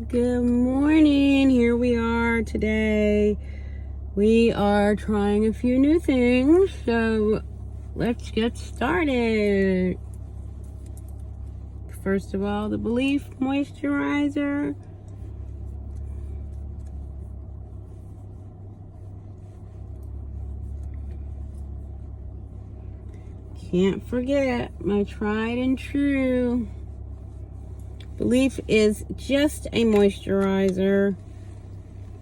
Good morning. Here we are today. We are trying a few new things, so let's get started. First of all, the Belief Moisturizer. Can't forget my tried and true. Belief is just a moisturizer.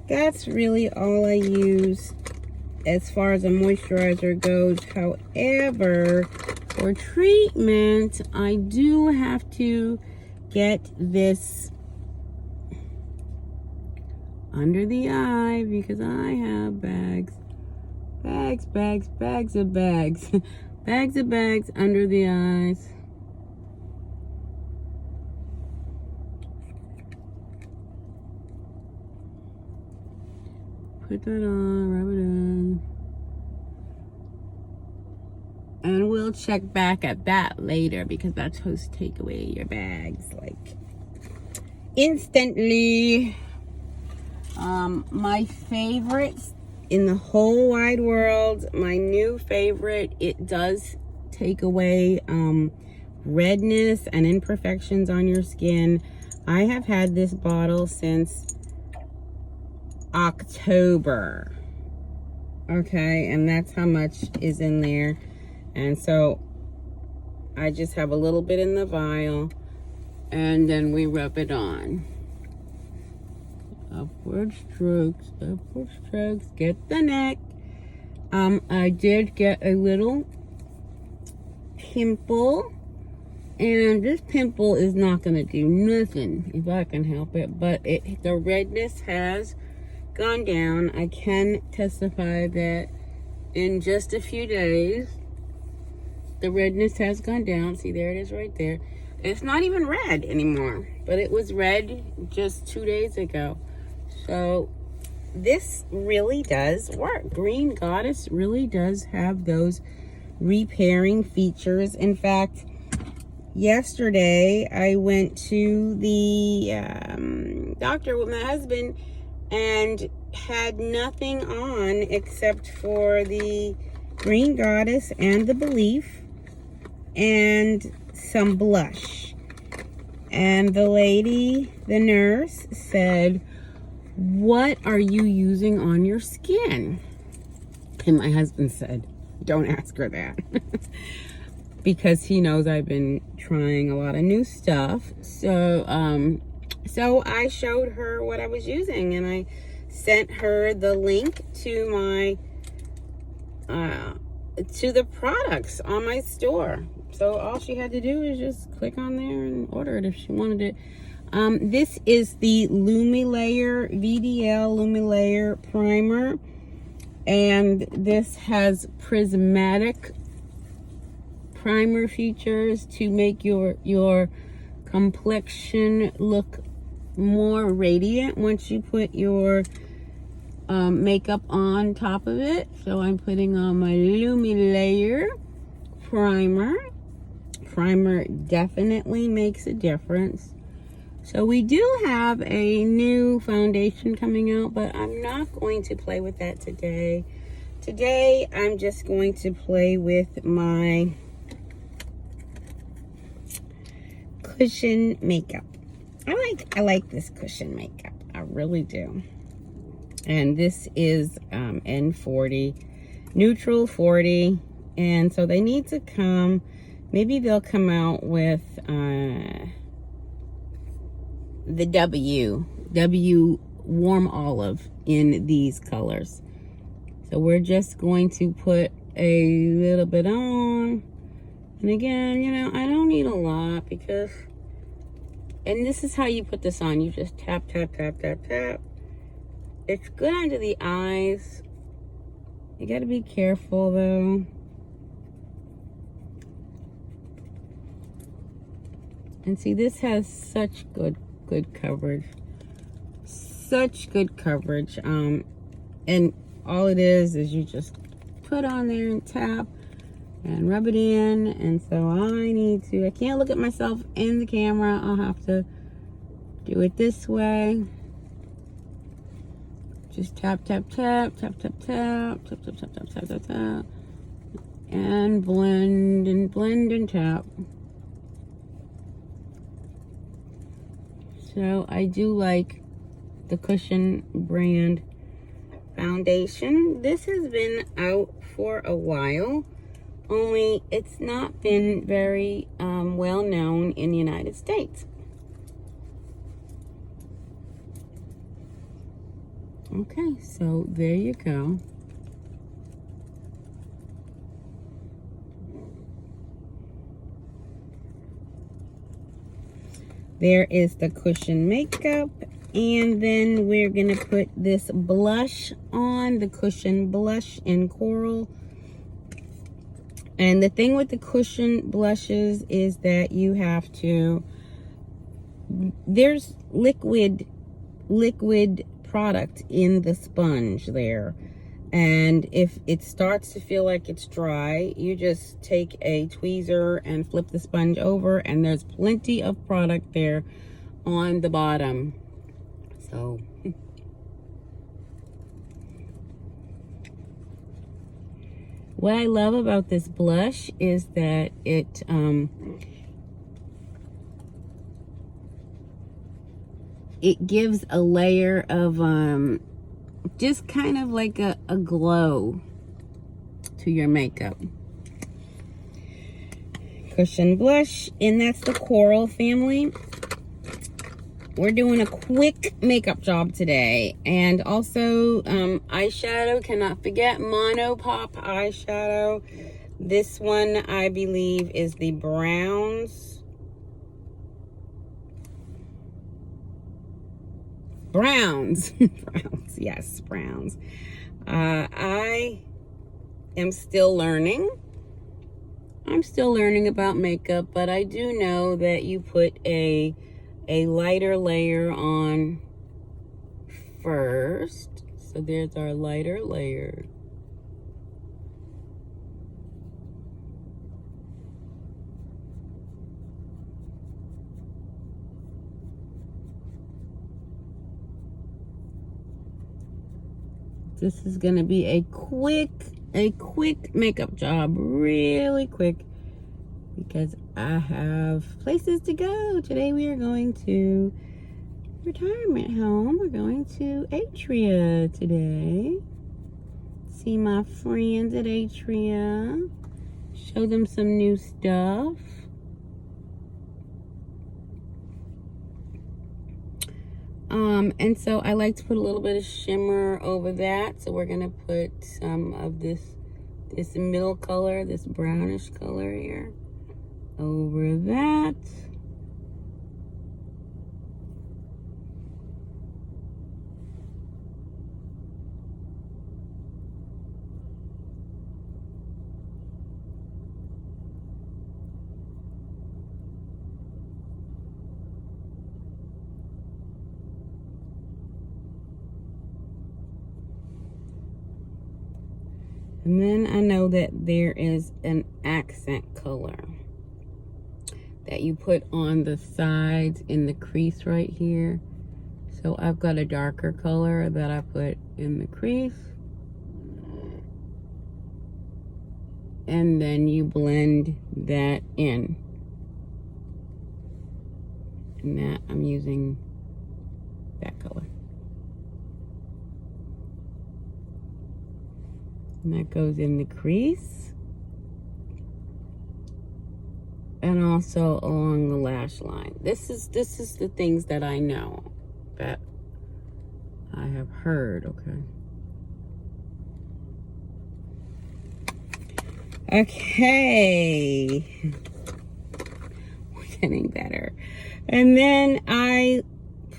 That's really all I use as far as a moisturizer goes. However, for treatment, I do have to get this under the eye because I have bags of bags bags of bags under the eyes. Put that on, rub it in. And we'll check back at that later because that's supposed to take away your bags like instantly. My favorites in the whole wide world, my new favorite, it does take away redness and imperfections on your skin. I have had this bottle since October, okay, and that's how much is in there. And so I just have a little bit in the vial and then we rub it on. Upward strokes, get the neck. I did get a little pimple, and this pimple is not gonna do nothing if I can help it, but the redness has gone down. I can testify that in just a few days the redness has gone down. See, there it is right there. It's not even red anymore, but it was red just 2 days ago. So this really does work. Green Goddess really does have those repairing features. In fact, yesterday I went to the doctor with my husband and had nothing on except for the Green Goddess and the Belief and some blush. And the lady, the nurse, said, "What are you using on your skin?" And my husband said, "Don't ask her that." Because he knows I've been trying a lot of new stuff. So I showed her what I was using, and I sent her the link to my to the products on my store. So all she had to do is just click on there and order it if she wanted it. This is the VDL Lumilayer Primer, and this has prismatic primer features to make your complexion look more radiant once you put your makeup on top of it. So I'm putting on my Lumilayer primer. Primer definitely makes a difference. So we do have a new foundation coming out, but I'm not going to play with that today. Today I'm just going to play with my cushion makeup. I like this cushion makeup. I really do. And this is N40, neutral 40. And so they need to come, maybe they'll come out with the W warm olive in these colors. So we're just going to put a little bit on. And again, you know, I don't need a lot because, and this is how you put this on. You just tap, tap, tap, tap, tap. It's good under the eyes. You got to be careful though. And see, this has such good coverage. Such good coverage. And all it is you just put on there and tap and rub it in. And so I can't look at myself in the camera. I'll have to Do it this way. Just tap, tap, tap, tap, tap, tap, tap, tap, tap, tap, tap, tap, tap. And blend and tap. So I do like the Cushion brand foundation. This has been out for a while, only it's not been very well known in the United States. Okay, so there you go. There is the Cushion makeup, and then we're gonna put this blush on, the Cushion blush in Coral. And the thing with the Cushion blushes is that you have to, there's liquid product in the sponge there, and if it starts to feel like it's dry, you just take a tweezer and flip the sponge over, and there's plenty of product there on the bottom. So what I love about this blush is that it gives a layer of just kind of like a glow to your makeup. Cushion blush, and that's the Coral family. We're doing a quick makeup job today. And also eyeshadow, cannot forget Mono Pop eyeshadow. This one I believe is the browns. Browns. Yes, browns. I am still learning. I'm still learning about makeup, but I do know that you put a lighter layer on first. So there's our lighter layer. This is gonna be a quick makeup job, really quick, because I have places to go. Today we are going to retirement home. We're going to Atria today. See my friends at Atria. Show them some new stuff. And so I like to put a little bit of shimmer over that. So we're gonna put some of this middle color, this brownish color here, over that. And then I know that there is an accent color that you put on the sides in the crease right here. So I've got a darker color that I put in the crease. And then you blend that in. And that I'm using that color. And that goes in the crease. And also along the lash line. This is the things that I know, that I have heard, okay? Okay. We're getting better. And then I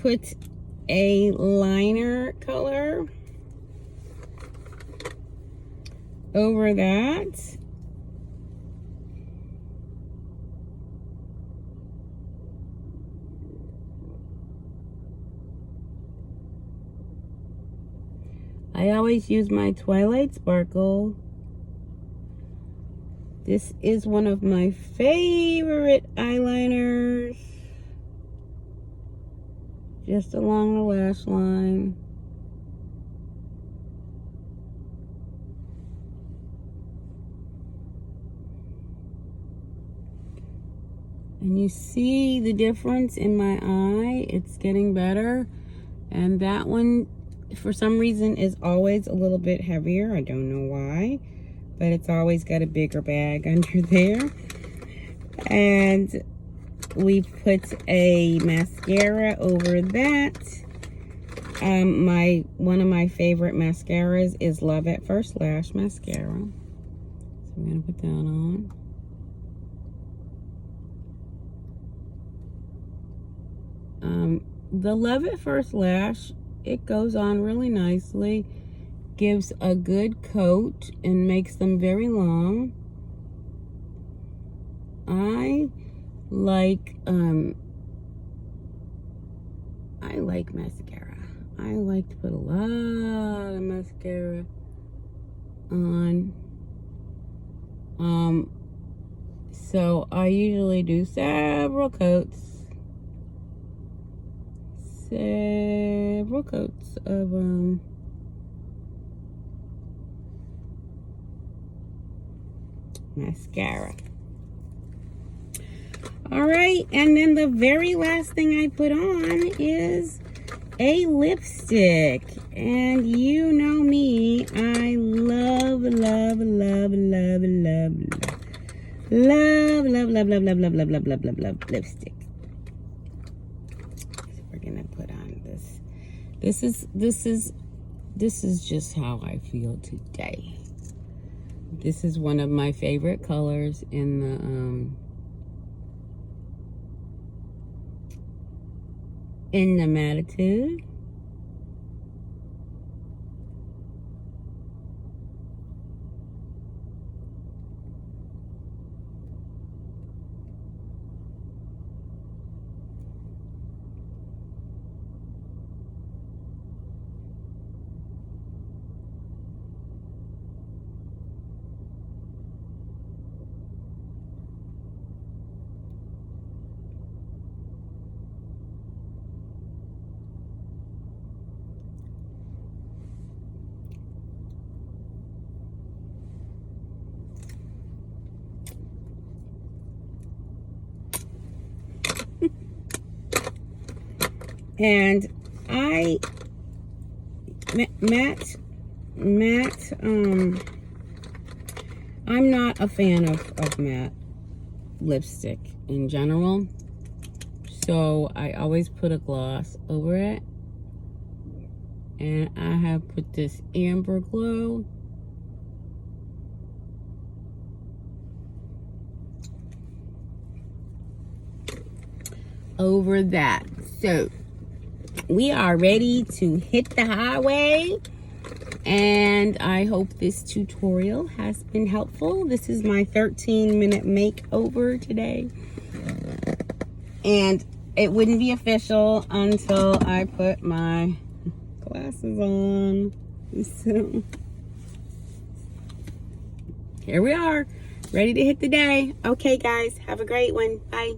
put a liner color over that. I always use my Twilight Sparkle. This is one of my favorite eyeliners. just along the lash line. And you see the difference in my eye. It's getting better. And that one, for some reason, is always a little bit heavier. I don't know why. But it's always got a bigger bag under there. And we put a mascara over that. One of my favorite mascaras is Love at First Lash mascara. So we're going to put that on. The Love at First Lash, it goes on really nicely, gives a good coat and makes them very long. I like mascara. I like to put a lot of mascara on. So I usually do several coats of mascara. All right, and then the very last thing I put on is a lipstick. And you know me, I love lipstick. So we're gonna put on this. This is just how I feel today. This is one of my favorite colors in the Matitude. And I'm not a fan of matte lipstick in general. So I always put a gloss over it. And I have put this Amber Glow. Over that. So we are ready to hit the highway, and I hope this tutorial has been helpful. This is my 13-minute makeover today, and it wouldn't be official until I put my glasses on. So here we are, ready to hit the day. Okay guys, have a great one. Bye.